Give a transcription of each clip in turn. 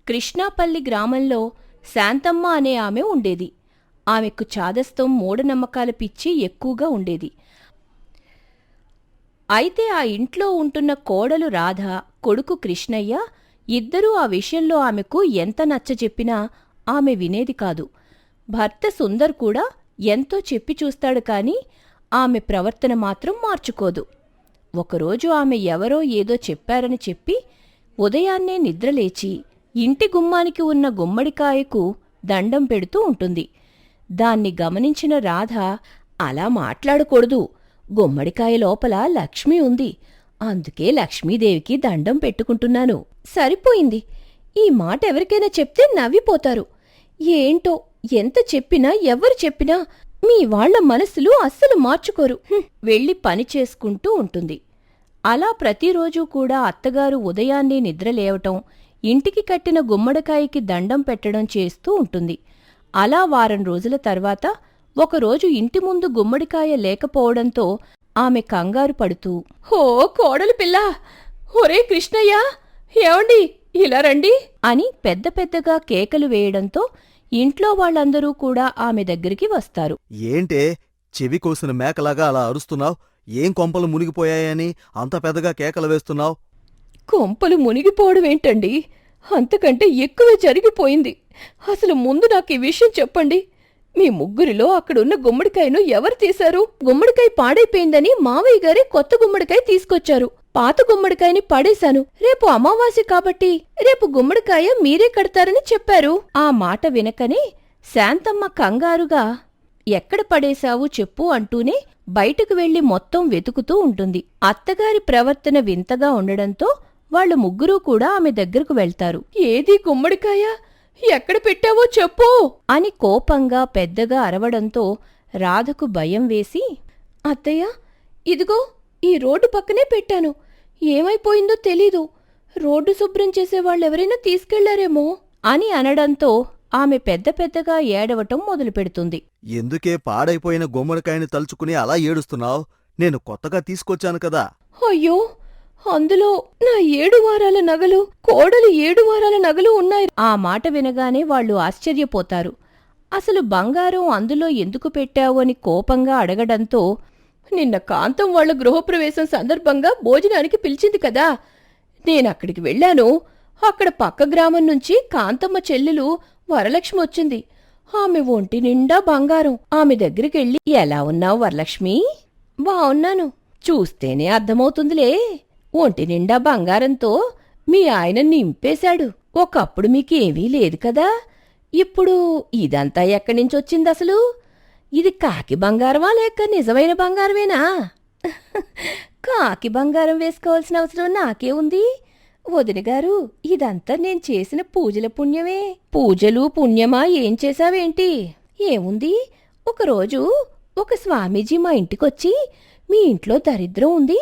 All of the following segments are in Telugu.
కృష్ణాపల్లి గ్రామంలో శాంతమ్మ అనే ఆమె ఉండేది. ఆమెకు చాదస్తం, మూఢనమ్మకాల పిచ్చి ఎక్కువగా ఉండేది. అయితే ఆ ఇంట్లో ఉంటున్న కోడలు రాధ, కొడుకు కృష్ణయ్య ఇద్దరూ ఆ విషయంలో ఆమెకు ఎంత నచ్చజెప్పినా ఆమె వినేది కాదు. భర్త సుందర్ కూడా ఎంతో చెప్పి చూస్తాడు కాని ఆమె ప్రవర్తన మాత్రం మార్చుకోదు. ఒకరోజు ఆమె ఎవరో ఏదో చెప్పారని చెప్పి ఉదయాన్నే నిద్రలేచి ఇంటి గుమ్మానికి ఉన్న గుమ్మడికాయకు దండం పెడుతూ ఉంటుంది. దాన్ని గమనించిన రాధ, అలా మాట్లాడకూడదు, గుమ్మడికాయ లోపల లక్ష్మి ఉంది, అందుకే లక్ష్మీదేవికి దండం పెట్టుకుంటున్నాను. సరిపోయింది, ఈ మాట ఎవరికైనా చెప్తే నవ్విపోతారు. ఏంటో ఎంత చెప్పినా ఎవరు చెప్పినా మీ వాళ్ల మనసులు అస్సలు మార్చుకోరు. వెళ్ళి పని చేసుకుంటూ ఉంటుంది. అలా ప్రతిరోజూ కూడా అత్తగారు ఉదయాన్నే నిద్రలేవటం, ఇంటికి కట్టిన గుమ్మడికాయకి దండం పెట్టడం చేస్తూ ఉంటుంది. అలా వారం రోజుల తర్వాత ఒకరోజు ఇంటి ముందు గుమ్మడికాయ లేకపోవడంతో ఆమె కంగారు పడుతూ, "హో కోడలు పిల్ల, ఒరే కృష్ణయ్య, ఏవండి ఇలా రండి" అని పెద్ద పెద్దగా కేకలు వేయడంతో ఇంట్లో వాళ్ళందరూ కూడా ఆమె దగ్గరికి వస్తారు. ఏంటే చెవి కోసిన మేకలాగా అలా అరుస్తున్నావ్? ఏం కొంపలు మునిగిపోయాయని అంత పెద్దగా కేకలు వేస్తున్నావ్? కొంపలు మునిగిపోవడమేంటండి, అంతకంటే ఎక్కువే జరిగిపోయింది. అసలు ముందు నాకు ఈ విషయం చెప్పండి. మీ ముగ్గురిలో అక్కడున్న గుమ్మడికాయను ఎవరు తీశారు? గుమ్మడికాయ పాడైపోయిందని మావయ్య గారే కొత్త గుమ్మడికాయ తీసుకొచ్చారు. పాత గుమ్మడికాయని పడేశాను. రేపు అమావాస్య కాబట్టి రేపు గుమ్మడికాయ మీరే కడతారని చెప్పారు. ఆ మాట వినకనే శాంతమ్మ కంగారుగా, "ఎక్కడ పడేశావు చెప్పు" అంటూనే బయటకు వెళ్లి మొత్తం వెతుకుతూ ఉంటుంది. అత్తగారి ప్రవర్తన వింతగా ఉండడంతో వాళ్లు ముగ్గురూ కూడా ఆమె దగ్గరకు వెళ్తారు. "ఏది గుమ్మడికాయ? ఎక్కడ పెట్టావో చెప్పు" అని కోపంగా పెద్దగా అరవడంతో రాధకు భయం వేసి, "అత్తయ్య, ఇదిగో ఈ రోడ్డు పక్కనే పెట్టాను. ఏమైపోయిందో తెలీదు. రోడ్డు శుభ్రం చేసేవాళ్ళెవరైనా తీసుకెళ్లారేమో" అని అనడంతో ఆమె పెద్ద పెద్దగా ఏడవటం మొదలుపెడుతుంది. ఎందుకే పాడైపోయిన గుమ్మడికాయని తలుచుకుని అలా ఏడుస్తున్నావ్? నేను కొత్తగా తీసుకొచ్చాను కదా. అయ్యో, అందులో నా 7 వారాల నగలు, కోడలు 7 వారాల నగలు ఉన్నాయి. ఆ మాట వినగానే వాళ్లు ఆశ్చర్యపోతారు. అసలు బంగారం అందులో ఎందుకు పెట్టావు అని కోపంగా అడగడంతో, "నిన్న కాంతం వాళ్ల గృహప్రవేశం సందర్భంగా భోజనానికి పిలిచింది కదా, నేనక్కడికి వెళ్లాను. అక్కడ పక్క గ్రామం నుంచి కాంతమ్మ చెల్లెలు వరలక్ష్మి వచ్చింది. ఆమె ఒంటి నిండా బంగారం. ఆమె దగ్గరికెళ్ళి, 'ఎలా ఉన్నావు వరలక్ష్మి?' 'బావున్నాను. చూస్తేనే అర్థమవుతుందిలే. ఒంటి నిండా బంగారంతో మీ ఆయన నింపేశాడు. ఒకప్పుడు మీకేమీ లేదు కదా. ఇప్పుడు ఇదంతా ఎక్కడినుంచొచ్చిందసలు? ఇది కాకి బంగారమా లేక నిజమైన బంగారమేనా?' "కాకి బంగారం వేసుకోవాల్సిన అవసరం నాకే ఉంది వదినగారు. ఇదంతా నేను చేసిన పూజల పుణ్యమే." "పూజలు పుణ్యమా? ఏం చేశావేంటి?" "ఏముంది, ఒకరోజు ఒక స్వామీజీ మా ఇంటికొచ్చి, 'మీ ఇంట్లో దరిద్రం ఉంది,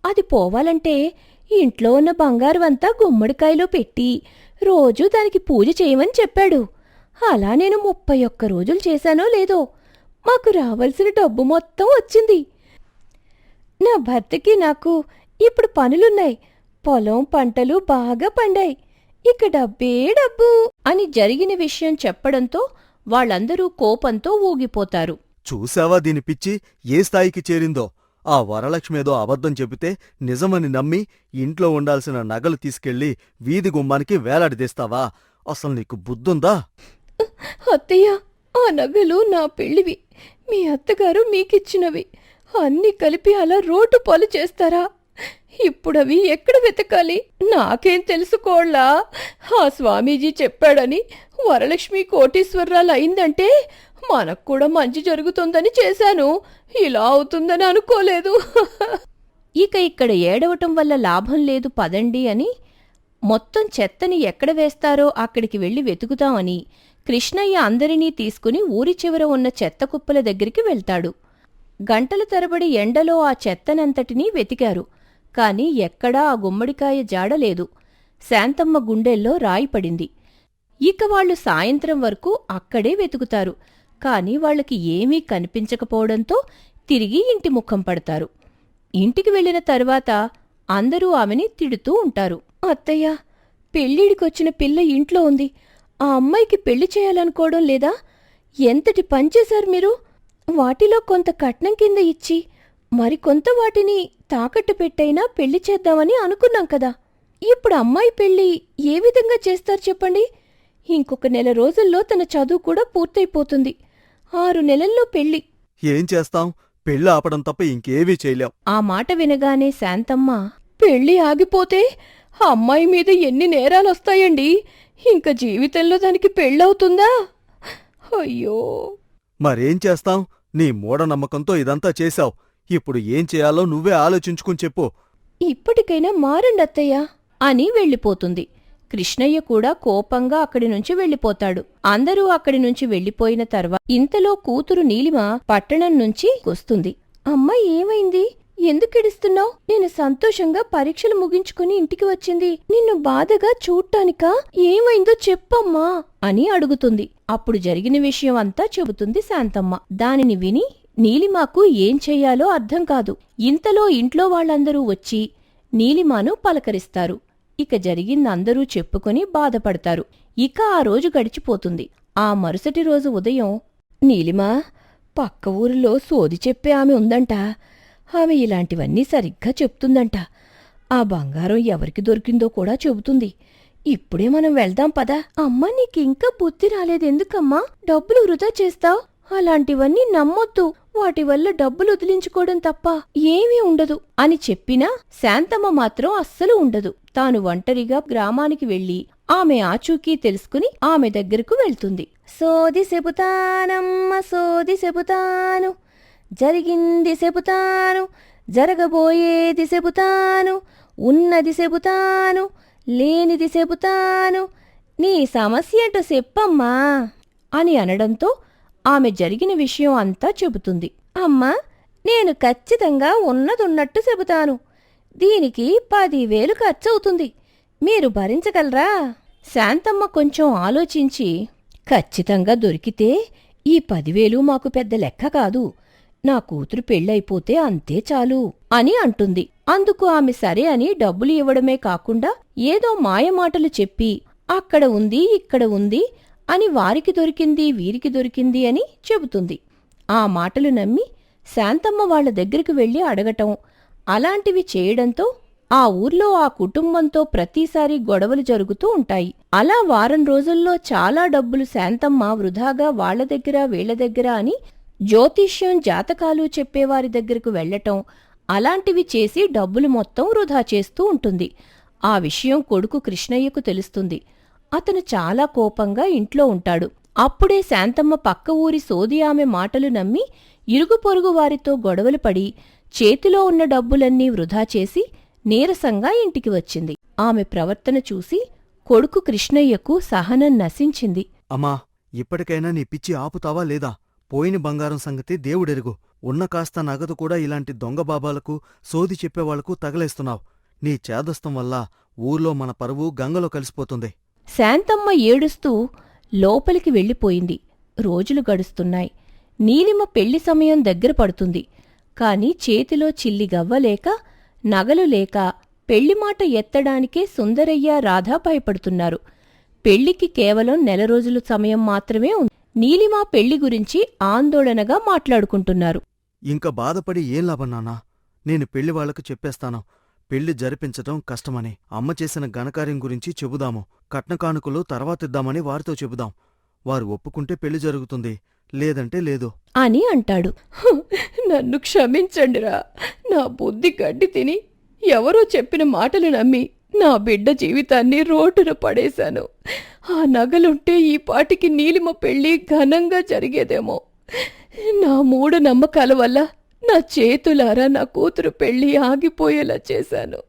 అది పోవాలంటే ఇంట్లో ఉన్న బంగారమంతా గుమ్మడికాయలో పెట్టి రోజూ దానికి పూజ చేయమని చెప్పాడు. అలా నేను 31 రోజులు చేశానో లేదో మాకు రావాల్సిన డబ్బు మొత్తం వచ్చింది. నా భర్తకి నాకు ఇప్పుడు పనులున్నాయి. పొలం పంటలు బాగా పండాయి. ఇక డబ్బే డబ్బు' అని జరిగిన విషయం చెప్పడంతో వాళ్ళందరూ కోపంతో ఊగిపోతారు. చూశావా దీని పిచ్చి ఏ స్థాయికి చేరిందో? ఆ వరలక్ష్మేదో అబద్ధం చెబితే నిజమని నమ్మి ఇంట్లో ఉండాల్సిన నగలు తీసుకెళ్లి వీధి గుమ్మానికి వేలాడదీస్తావా? అసలు నీకు బుద్ధుందా? "అత్తయ్య, ఆ నగలు నా పెళ్లివి. మీ అత్తగారు మీకిచ్చినవి. అన్నీ కలిపి అలా రోడ్డు పాలు చేస్తారా? ఇప్పుడవి ఎక్కడ వెతకాలి? నాకేం తెలుసుకోళ్ళా? ఆ స్వామీజీ చెప్పాడని వరలక్ష్మి కోటీశ్వరరాలు అయిందంటే మనకు కూడా మంచి జరుగుతుందని చేశాను. ఇలా అవుతుందని అనుకోలేదు." ఇక ఇక్కడ ఏడవటం వల్ల లాభం లేదు, పదండి అని మొత్తం చెత్తని ఎక్కడ వేస్తారో అక్కడికి వెళ్లి వెతుకుతామని కృష్ణయ్య అందరినీ తీసుకుని ఊరి చివర ఉన్న చెత్త కుప్పల దగ్గరికి వెళ్తాడు. గంటల తరబడి ఎండలో ఆ చెత్తనంతటినీ వెతికారు. కాని ఎక్కడా ఆ గుమ్మడికాయ జాడలేదు. శాంతమ్మ గుండెల్లో రాయిపడింది. ఇక వాళ్లు సాయంత్రం వరకు అక్కడే వెతుకుతారు. కాని వాళ్లకి ఏమీ కనిపించకపోవడంతో తిరిగి ఇంటి ముఖం పడతారు. ఇంటికి వెళ్లిన తరువాత అందరూ ఆమెని తిడుతూ ఉంటారు. "అత్తయ్య, పెళ్ళిడికొచ్చిన పిల్ల ఇంట్లో ఉంది. ఆ అమ్మాయికి పెళ్లి చేయాలనుకోవడం లేదా? ఎంతటి పనిచేశారు మీరు? వాటిలో కొంత కట్నం కింద ఇచ్చి మరికొంత వాటిని తాకట్టు పెట్టైనా పెళ్లి చేద్దామని అనుకున్నాం కదా. ఇప్పుడు అమ్మాయి పెళ్లి ఏ విధంగా చేస్తారు చెప్పండి? ఇంకొక నెల రోజుల్లో తన చదువు కూడా పూర్తయిపోతుంది. 6 నెలల్లో పెళ్లి. ఏం చేస్తాం? పెళ్ళి ఆపడం తప్ప ఇంకేవీ చేయలేం. ఆ మాట వినగానే శాంతమ్మ, పెళ్లి ఆగిపోతే ఆ అమ్మాయి మీద ఎన్ని నేరాలొస్తాయండి? ఇంక జీవితంలో దానికి పెళ్ళవుతుందా? అయ్యో! మరేం చేస్తాం? నీ మూఢనమ్మకంతో ఇదంతా చేశావ్. ఇప్పుడు ఏం చేయాలో నువ్వే ఆలోచించుకుని చెప్పు. ఇప్పటికైనా మారండత్తయ్యా అని వెళ్ళిపోతుంది. కృష్ణయ్య కూడా కోపంగా అక్కడి నుంచి వెళ్ళిపోతాడు. అందరూ అక్కడి నుంచి వెళ్ళిపోయిన తర్వాత ఇంతలో కూతురు నీలిమ పట్టణం నుంచి వస్తుంది. అమ్మా, ఏమైంది? ఎందుకెడుస్తున్నావ్? నేను సంతోషంగా పరీక్షలు ముగించుకుని ఇంటికి వచ్చింది నిన్ను బాధగా చూడ్టానికా? ఏమైందో చెప్పమ్మా అని అడుగుతుంది. అప్పుడు జరిగిన విషయం అంతా చెబుతుంది శాంతమ్మ. దానిని విని నీలిమాకు ఏం చెయ్యాలో అర్థం కాదు. ఇంతలో ఇంట్లో వాళ్ళందరూ వచ్చి నీలిమాను పలకరిస్తారు. ఇక జరిగిందందరూ చెప్పుకొని బాధపడతారు. ఇక ఆ రోజు గడిచిపోతుంది. ఆ మరుసటి రోజు ఉదయం, నీలిమా, పక్క ఊరిలో సోది చెప్పే ఆమె ఉందంట. ఆమె ఇలాంటివన్నీ సరిగ్గా చెప్తుందంట. ఆ బంగారం ఎవరికి దొరికిందో కూడా చెబుతుంది. ఇప్పుడే మనం వెళ్దాం పదా. అమ్మా, నీకింకా బుద్ధి రాలేదెందుకమ్మా? డబ్బులు వృధా చేస్తావ్? అలాంటివన్నీ నమ్మొద్దు. వాటి వల్ల డబ్బులు వదిలించుకోవడం తప్ప ఏమీ ఉండదు అని చెప్పినా శాంతమ్మ మాత్రం అస్సలు ఉండదు. తాను ఒంటరిగా గ్రామానికి వెళ్లి ఆమె ఆచూకీ తెలుసుకుని ఆమె దగ్గరకు వెళ్తుంది. సోది చెబుతానమ్మ, సోది చెబుతాను, జరిగింది చెబుతాను, జరగబోయేది చెబుతాను, ఉన్నది చెబుతాను, లేనిది చెబుతాను, నీ సమస్యేంటో చెప్పమ్మా అని అనడంతో ఆమె జరిగిన విషయం అంతా చెబుతుంది. అమ్మా, నేను ఖచ్చితంగా ఉన్నదున్నట్టు చెబుతాను. దీనికి 10,000 ఖర్చవుతుంది. మీరు భరించగలరా? శాంతమ్మ కొంచెం ఆలోచించి, ఖచ్చితంగా దొరికితే ఈ 10,000 మాకు పెద్ద లెక్క కాదు. నా కూతురు పెళ్ళైపోతే అంతే చాలు అని అంటుంది. అందుకు ఆమె సరే అని డబ్బులు ఇవ్వడమే కాకుండా ఏదో మాయమాటలు చెప్పి అక్కడ ఉంది, ఇక్కడ ఉంది అని వారికి దొరికింది, వీరికి దొరికింది అని చెబుతుంది. ఆ మాటలు నమ్మి శాంతమ్మ వాళ్ల దగ్గరికి వెళ్లి అడగటం, అలాంటివి చేయడంతో ఆ ఊర్లో ఆ కుటుంబంతో ప్రతిసారీ గొడవలు జరుగుతూ ఉంటాయి. అలా వారం రోజుల్లో చాలా డబ్బులు శాంతమ్మ వృధాగా వాళ్ల దగ్గర వీళ్ల దగ్గర అని జ్యోతిష్యం, జాతకాలు చెప్పేవారి దగ్గరకు వెళ్లటం, అలాంటివి చేసి డబ్బులు మొత్తం వృధా చేస్తూ ఉంటుంది. ఆ విషయం కొడుకు కృష్ణయ్యకు తెలుస్తుంది. అతను చాలా కోపంగా ఇంట్లో ఉంటాడు. అప్పుడే శాంతమ్మ పక్క ఊరి సోది ఆమె మాటలు నమ్మి ఇరుగు పొరుగు వారితో గొడవలు పడి చేతిలో ఉన్న డబ్బులన్నీ వృధా చేసి నీరసంగా ఇంటికి వచ్చింది. ఆమె ప్రవర్తన చూసి కొడుకు కృష్ణయ్యకు సహనం నశించింది. అమ్మా, ఇప్పటికైనా నీ పిచ్చి ఆపుతావా లేదా? పోయిన బంగారం సంగతి దేవుడెరుగు. ఉన్న కాస్త నగదు కూడా ఇలాంటి దొంగబాబాలకు, సోది చెప్పేవాళ్లకు తగలేస్తున్నావు. నీ చేదస్తం వల్ల ఊర్లో మన పరువు గంగలో కలిసిపోతుంది. శాంతమ్మ ఏడుస్తూ లోపలికి వెళ్ళిపోయింది. రోజులు గడుస్తున్నాయి. నీలిమ పెళ్లి సమయం దగ్గర పడుతుంది. కాని చేతిలో చిల్లి గవ్వలేక, నగలు లేక పెళ్లిమాట ఎత్తడానికే సుందరయ్య, రాధ భయపడుతున్నారు. పెళ్లికి కేవలం 1 రోజుల సమయం మాత్రమే ఉంది. నీలిమ పెళ్లి గురించి ఆందోళనగా మాట్లాడుకుంటున్నారు. ఇంక బాధపడి ఏం లాభం నాన్నా? నేను పెళ్లి వాళ్లకు చెప్పేస్తాను. పెళ్లి జరిపించటం కష్టమని. అమ్మ చేసిన ఘనకార్యం గురించి చెబుదాము. కట్నకానుకలు తర్వాతిద్దామని వారితో చెబుదాం. వారు ఒప్పుకుంటే పెళ్లి జరుగుతుంది, లేదంటే లేదు అని అంటాడు. నన్ను క్షమించండిరా. నా బుద్ధి గడ్డి తిని ఎవరో చెప్పిన మాటలు నమ్మి నా బిడ్డ జీవితాన్ని రోడ్డున పడేశాను. ఆ నగలుంటే ఈ పాటికి నీలిమ పెళ్లి ఘనంగా జరిగేదేమో. నా మూఢనమ్మకాల వల్ల నా చేతులారా నా కూతురు పెళ్లి ఆగిపోయేలా చేశాను.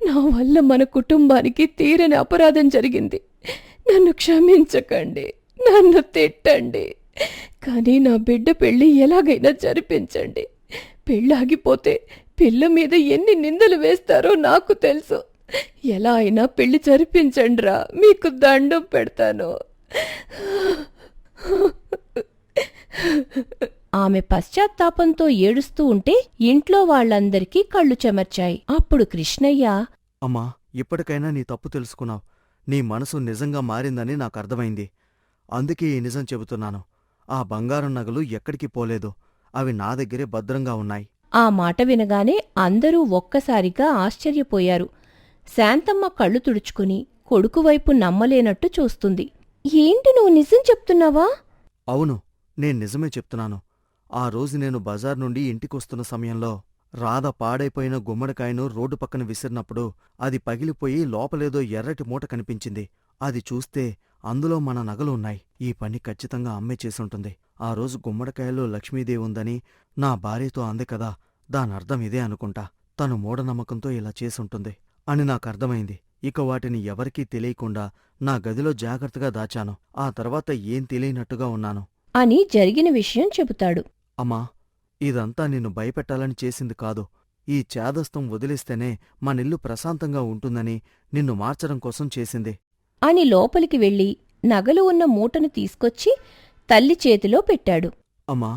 నా వల్ల మన కుటుంబానికి తీరని అపరాధం జరిగింది. నన్ను క్షమించకండి, నన్ను తిట్టండి, కానీ నా బిడ్డ పెళ్లి ఎలాగైనా జరిపించండి. పెళ్ళాగిపోతే పిల్ల మీద ఎన్ని నిందలు వేస్తారో నాకు తెలుసు. ఎలా అయినా పెళ్లి జరిపించండిరా, మీకు దండం పెడతాను. ఆమె పశ్చాత్తాపంతో ఏడుస్తూ ఉంటే ఇంట్లో వాళ్లందరికీ కళ్ళు చెమర్చాయి. అప్పుడు కృష్ణయ్య, అమ్మా, ఇప్పటికైనా నీ తప్పు తెలుసుకున్నావు. నీ మనసు నిజంగా మారిందని నాకర్థమైంది. అందుకే ఈ నిజం చెబుతున్నాను. ఆ బంగారం నగలు ఎక్కడికి పోలేదు. అవి నా దగ్గరే భద్రంగా ఉన్నాయి. ఆ మాట వినగానే అందరూ ఒక్కసారిగా ఆశ్చర్యపోయారు. శాంతమ్మ కళ్ళు తుడుచుకుని కొడుకువైపు నమ్మలేనట్టు చూస్తుంది. ఏంటి నువ్వు నిజం చెప్తున్నావా? అవును, నేను నిజమే చెప్తున్నాను. ఆ రోజు నేను బజార్ నుండి ఇంటికొస్తున్న సమయంలో రాధ పాడైపోయిన గుమ్మడికాయను రోడ్డు పక్కన విసిరినప్పుడు అది పగిలిపోయి లోపలేదో ఎర్రటి మూట కనిపించింది. అది చూస్తే అందులో మన నగలు ఉన్నాయి. ఈ పని ఖచ్చితంగా అమ్మే చేసుంటుంది. ఆ రోజు గుమ్మడికాయలో లక్ష్మీదేవి ఉందని నా భార్యతో అంది కదా, దానర్థం ఇదే అనుకుంటా. తను మూఢనమ్మకంతో ఇలా చేసుంటుంది అని నాకర్థమైంది. ఇక వాటిని ఎవరికీ తెలియకుండా నా గదిలో జాగ్రత్తగా దాచాను. ఆ తర్వాత ఏం తెలియనట్టుగా ఉన్నాను. అని జరిగిన విషయం చెబుతాడు. అమ్మా, ఇదంతా నిన్ను భయపెట్టాలని చేసింది కాదు. ఈ చేదస్తం వదిలేస్తేనే మనిల్లు ప్రశాంతంగా ఉంటుందని నిన్ను మార్చడం కోసం చేసింది. అని లోపలికి వెళ్ళి నగలు ఉన్న మూటను తీసుకొచ్చి తల్లి చేతిలో పెట్టాడు. అమ్మా,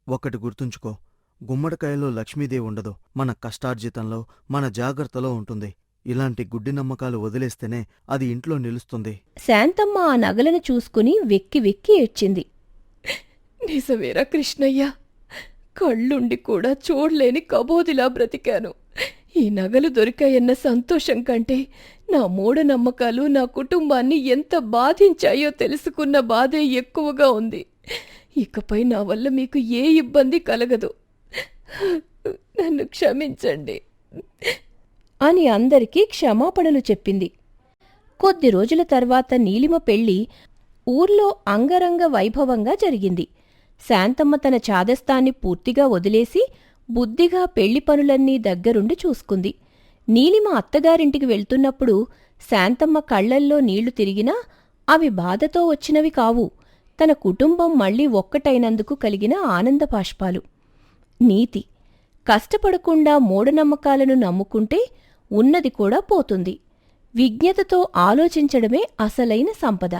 ఒక్కటి గుర్తుంచుకో, గుమ్మడికాయలో లక్ష్మీదేవి ఉండదు. మన కష్టార్జితంలో, మన జాగ్రత్తలో ఉంటుంది. ఇలాంటి గుడ్డి నమ్మకాలు వదిలేస్తేనే అది ఇంట్లో నిలుస్తుంది. శాంతమ్మ ఆ నగలను చూసుకుని వెక్కి వెక్కి ఏడ్చింది. నిజమేరా కృష్ణయ్య, కళ్ళుండి కూడా చూడలేని కబోదిలా బ్రతికాను. ఈ నగలు దొరికాయన్న సంతోషం కంటే నా మూఢనమ్మకాలు నా కుటుంబాన్ని ఎంత బాధించాయో తెలుసుకున్న బాధే ఎక్కువగా ఉంది. ఇకపై నా వల్ల మీకు ఏ ఇబ్బంది కలగదు. నన్ను క్షమించండి అని అందరికీ క్షమాపణలు చెప్పింది. కొద్ది రోజుల తర్వాత నీలిమ పెళ్లి ఊర్లో అంగరంగ వైభవంగా జరిగింది. శాంతమ్మ తన చాదస్తాన్ని పూర్తిగా వదిలేసి బుద్ధిగా పెళ్లి పనులన్నీ దగ్గరుండి చూసుకుంది. నీలిమ అత్తగారింటికి వెళ్తున్నప్పుడు శాంతమ్మ కళ్లల్లో నీళ్లు తిరిగినా అవి బాధతో వచ్చినవి కావు, తన కుటుంబం మళ్లీ ఒక్కటైనందుకు కలిగిన ఆనందపాష్పాలు. నీతి: కష్టపడకుండా మూఢనమ్మకాలను నమ్ముకుంటే ఉన్నది కూడా పోతుంది. విజ్ఞతతో ఆలోచించడమే అసలైన సంపద.